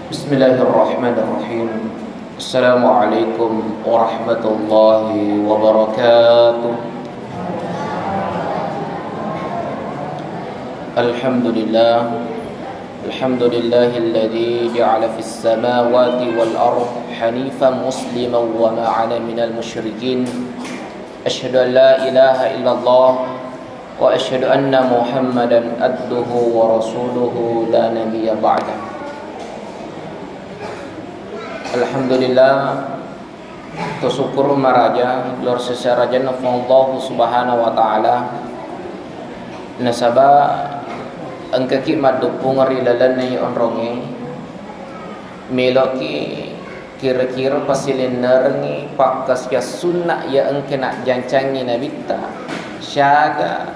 Bismillahirrahmanirrahim. Assalamualaikum warahmatullahi wabarakatuh. Alhamdulillah. Alhamdulillahilladzi ja'ala fis samawati wal ardi hanifan musliman wa ma 'ana minal musyrikin. Asyhadu an la ilaha illallah wa asyhadu anna Muhammadan abduhu wa rasuluhu la nabiyya ba'dah. Alhamdulillah, tersyukur maraja luar secara jannah Allah subhanahu wa ta'ala nasaba angkaki madupung rilalanay onrongi meloki kira-kira pasilin narangi pakas ya sunnah ya angke nak jancangi nabita syaga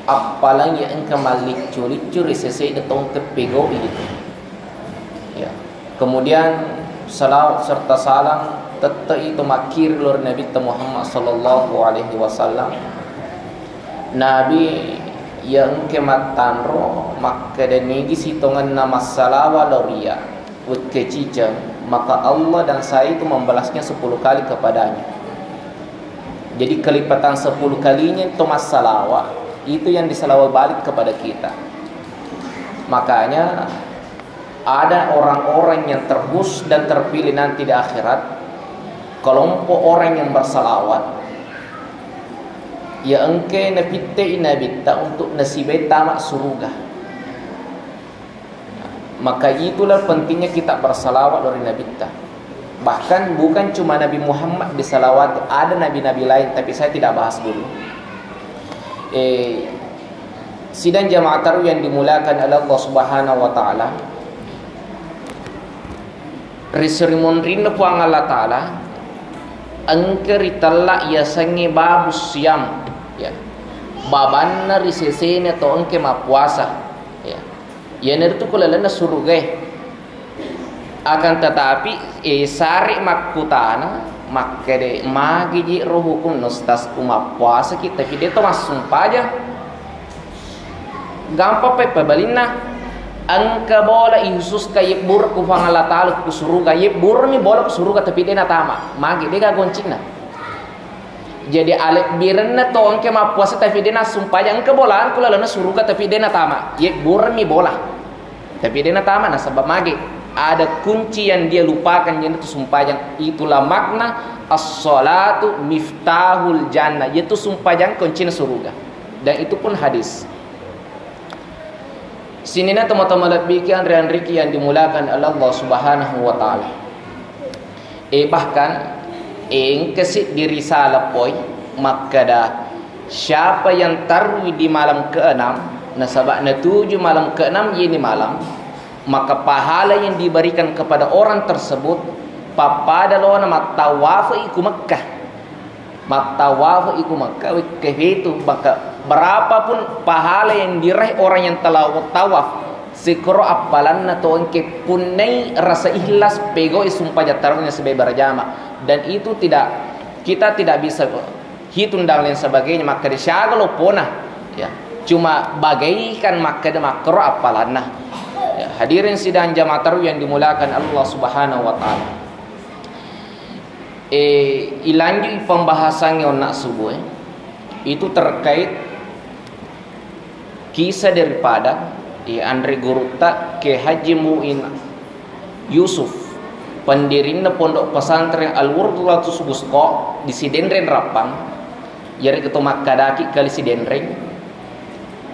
apalang ya angke malik curi-curi sesei detong tepego itu ya. Kemudian salawat serta salam tetap itu makir lur Nabi Muhammad sallallahu alaihi wasallam, Nabi yang kematanro maka dan nigi sitongan nama salawa loria wut kecicang, maka Allah dan saya itu membalasnya 10 kali kepadanya. Jadi kelipatan 10 kalinya itu masalawat itu yang disalawat balik kepada kita. Makanya ada orang-orang yang terbus dan terpilih nanti di akhirat, kelompok orang yang bersalawat ya engke nabite inabita untuk nasibay tamak surga. Maka itulah pentingnya kita bersalawat dari nabita. Bahkan bukan cuma Nabi Muhammad disalawat, ada nabi-nabi lain, tapi saya tidak bahas dulu. Sidang jamaah tarawih yang dimulakan oleh Allah Subhanahu wa taala, risrimon rinna puang Allah Ta'ala angkeri talak ya sangi babus siam ya babanna risesene to angke mapuasa ya yener tu kulalana surga akan tetapi sari makutana makkede magiji roh hukum nostas kumapuasa kita kide to masumpa aja gampang pe balinna angka bola Yesus kaya bur ku fang Allah Ta'ala ku suruga ye bur mi bola ku suruga tapi dia na tama magi dia goncing na jadi alek birna to angke ma puasa tapi dia na sumpah angka bolaan ku lalana suruga tapi dia na tama ye bur mi bola tapi dia na tama na sebab magi ada kunci yang dia lupakan yang itu sumpah yang itulah makna as-salatu miftahul jannah yaitu sumpah yang kunci surga dan itu pun hadis. Sinina teman-teman lebihan Riki yang dimulakan oleh Allah Subhanahu wa taala. Bahkan kesit diri salah poi makada siapa yang tarwi di malam ke-6 nasabak na 7 malam ke-6 ini malam, maka pahala yang diberikan kepada orang tersebut papada lawan matawaf iku Makkah. Matawaf iku Makkah itu maka berapapun pahala yang diraih orang yang telah tawaf sikro apalan atau engke punai rasa ikhlas pego sumpah jatarunya sebagai berjamaah dan itu kita tidak bisa hitung dan lain sebagainya maka disyagalo pona ya cuma bagaikan maka de makro apalan ya, hadirin sidang jamaah tarawih yang dimulakan Allah Subhanahu wa taala. Ilanjut pembahasannya nak subuh itu terkait kisah daripada Andre Guruta ke Haji Muin Yusuf pendirinya pondok pesantren Al-Wurdulatus Busko di Sidenren Rapang yari ketua Kadaki kali Sidenren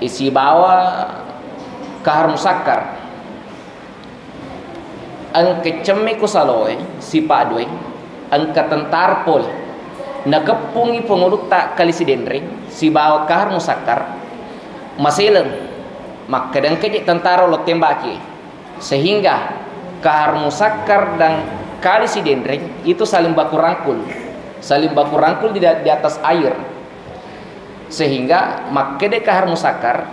isi bawa kahar musakar angke cemiku saloe si padwe angka tentar pol nakepungi penguluta kali Sidenren si bawa kahar musakar masilem maka dan kejik tentara lo tembaki sehingga kahar musakkar dan kali Sidenren itu saling baku rangkul di atas air sehingga maka de kahar musakkar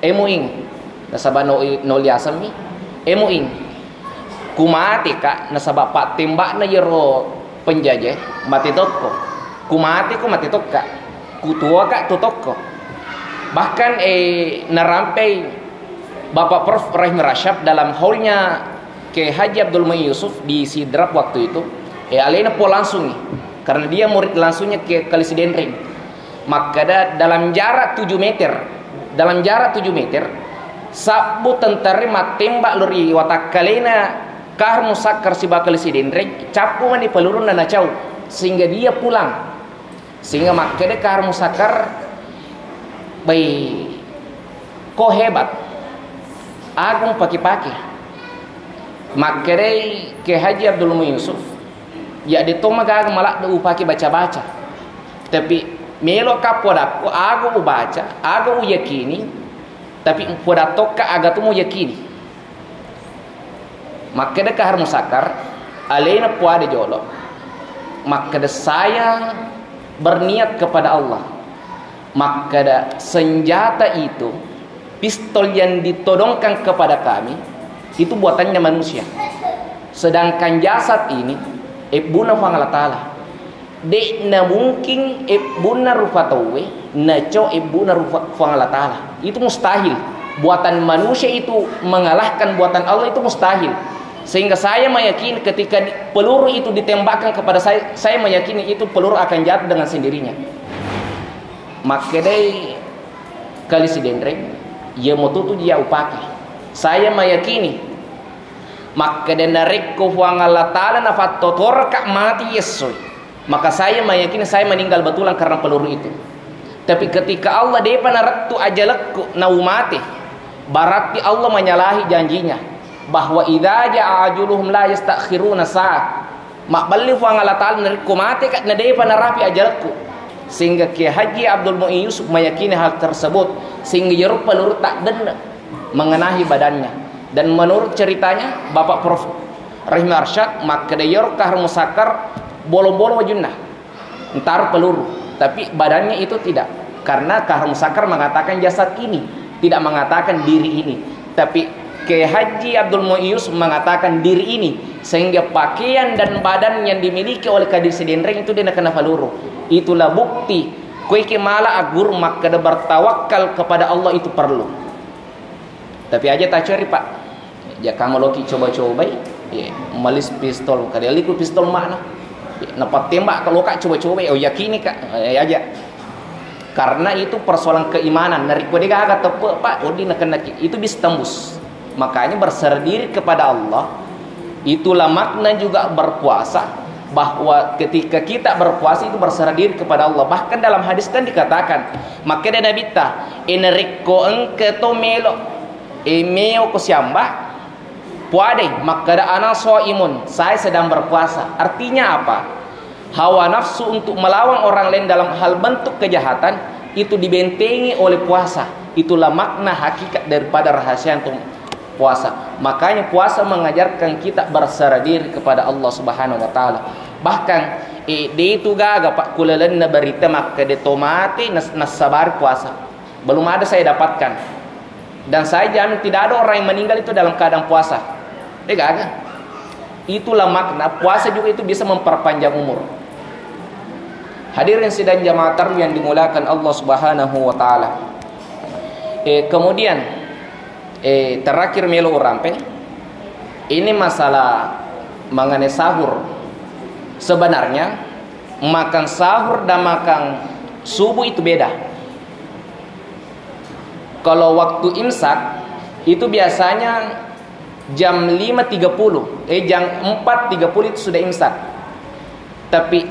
emuing nasaba no liasami emuing kumati kak nasaba pak tembak na yero penjajah mati toko kumati ku mati tokka kutua kak tutoko bahkan narampai Bapak Prof. Rahim Rashab dalam haulnya ke Haji Abdul Muin Yusuf di Sidrap waktu itu, alena po langsung nih, karena dia murid langsungnya ke Kalisi Denring. Maka dalam jarak 7 meter, sabu tentara matembak lori watak kalena kar musakar si bakal si Denring, capu mani peluru nana cau, sehingga dia pulang. Sehingga makanya kar musakar baik ko hebat agung paki-paki. Makanya ke Haji Abdul Muin Yusuf ya ditoma gagang malak do upaki baca-baca. Tapi melo kapodak ko ago ubaca, ago yakini, tapi poda tokka aga tu mu yakini. Makanya kahar musakar alena puade jolo. Makanya saya berniat kepada Allah. Maka senjata itu, pistol yang ditodongkan kepada kami, itu buatannya manusia. Sedangkan jasad ini, ibuna Allah Ta'ala. Dek na mungkin ibuna rufatawe, na co ibuna Allah Ta'ala. Itu mustahil. Buatan manusia itu mengalahkan buatan Allah itu mustahil. Sehingga saya meyakini ketika peluru itu ditembakkan kepada saya meyakini itu peluru akan jatuh dengan sendirinya. Maka dari Kalisi Denring ia motutu dia upaki. Saya meyakini maka dari narikku fuang Allah Ta'ala nafat totor kak mati yesoy. Maka saya meyakini saya meninggal betulan karena peluru itu. Tapi ketika Allah depa narattu ajalakku naumati, berarti Allah menyalahi janjinya bahwa idza jaa ajuluhum la yastakhiruna saat. Mak balli fuang Allah Ta'ala narikku mati kat na depa narapi ajalakku. Sehingga Kiai Haji Abdul Muin Yusuf meyakini hal tersebut, sehingga jeruk peluru tak denda mengenai badannya. Dan menurut ceritanya Bapak Prof Rahim Arsyad, maka dia kahar musakar bolo-bolo wajunnah entar peluru, tapi badannya itu tidak, karena kahar musakar mengatakan jasad ini, tidak mengatakan diri ini. Tapi Kiai Haji Abdul Muin Yusuf mengatakan diri ini, sehingga pakaian dan badan yang dimiliki oleh Kalisi Denring itu dia kena peluru. Itulah bukti kue mala agur maka bertawakal kepada Allah itu perlu. Tapi aja tak cari pak. Ya kamu loki coba-coba ya malis pistol kada liku pistol mana. Ya, napat tembak kalau kak coba-coba oh yakini kak ya aja. Karena itu persoalan keimanan. Dari kode agak tepe pak odi nak kena itu bisa tembus. Makanya berserah diri kepada Allah. Itulah makna juga berpuasa. Bahwa ketika kita berpuasa itu berserah diri kepada Allah. Bahkan dalam hadis kan dikatakan, maka ada Nabi ta eneriko engke to melo meo ko siamba puade maka ada ana soimun, saya sedang berpuasa. Artinya apa? Hawa nafsu untuk melawan orang lain dalam hal bentuk kejahatan itu dibentengi oleh puasa. Itulah makna hakikat daripada rahasia untuk puasa. Makanya puasa mengajarkan kita berserah diri kepada Allah Subhanahu wa taala. Bahkan di itu gaga pak kulalan na berita maka de tomate nas sabar puasa. Belum ada saya dapatkan. Dan saya jamin tidak ada orang yang meninggal itu dalam keadaan puasa. Gaga. Itulah makna puasa juga itu bisa memperpanjang umur. Hadirin sidang jamaah tarawih yang dimuliakan Allah Subhanahu wa taala. Kemudian terakhir melo rampe. Ini masalah mengenai sahur. Sebenarnya makan sahur dan makan subuh itu beda. Kalau waktu imsak itu biasanya jam 5.30, jam 4.30 itu sudah imsak. Tapi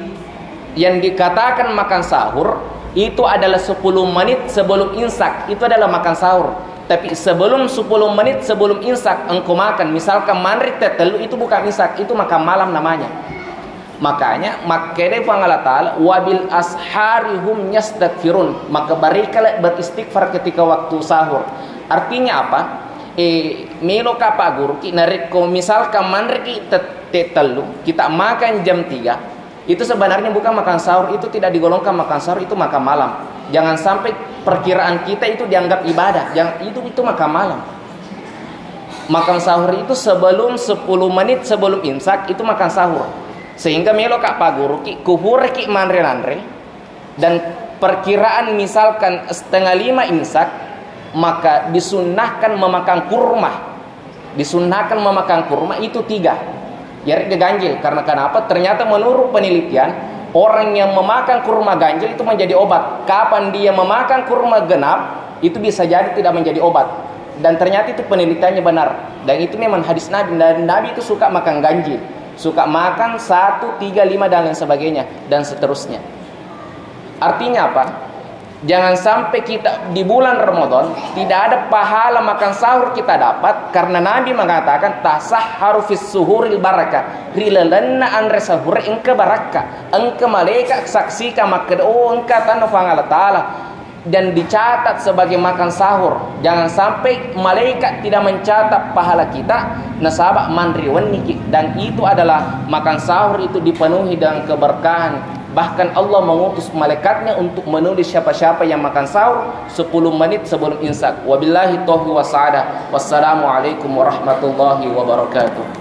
yang dikatakan makan sahur itu adalah 10 menit sebelum imsak, itu adalah makan sahur. Tapi sebelum 10 menit sebelum imsak engkau makan, misalkan manrit tetelu itu bukan imsak, itu makan malam namanya. Makanya makanya Allah Ta'ala wabil asharihum yastaghfirun, maka berikanlah beristighfar ketika waktu sahur. Artinya apa? Melo kapa guru ki nariko misalkan manriki tetelu kita makan jam 3, itu sebenarnya bukan makan sahur, itu tidak digolongkan makan sahur, itu makan malam. Jangan sampai perkiraan kita itu dianggap ibadah. Itu makan malam. Makan sahur itu sebelum 10 menit sebelum imsak itu makan sahur. Sehingga melo kak paguru ki kuhur ki manre dan perkiraan misalkan 4:30 imsak, maka disunnahkan memakan kurma. Disunnahkan memakan kurma itu 3. Jadi ganjil. Karena kenapa? Ternyata menurut penelitian, orang yang memakan kurma ganjil itu menjadi obat. Kapan dia memakan kurma genap, itu bisa jadi tidak menjadi obat. Dan ternyata itu penelitiannya benar. Dan itu memang hadis Nabi. Dan Nabi itu suka makan ganjil, suka makan 1, 3, 5 dan lain sebagainya, dan seterusnya. Artinya apa? Jangan sampai kita di bulan Ramadan tidak ada pahala makan sahur kita dapat, karena Nabi mengatakan tasahharu fis suhuril barakah, rilalanna an sahur engke barakah, engke malaikat saksikan maka engke tanah Allah Ta'ala, dan dicatat sebagai makan sahur. Jangan sampai malaikat tidak mencatat pahala kita. Nasabak mandriwaniki, dan itu adalah makan sahur itu dipenuhi dengan keberkahan. Bahkan Allah mengutus malaikatnya untuk menulis siapa-siapa yang makan sahur 10 menit sebelum imsak. Wabillahi taufiq wa sa'adah. Wassalamualaikum warahmatullahi wabarakatuh.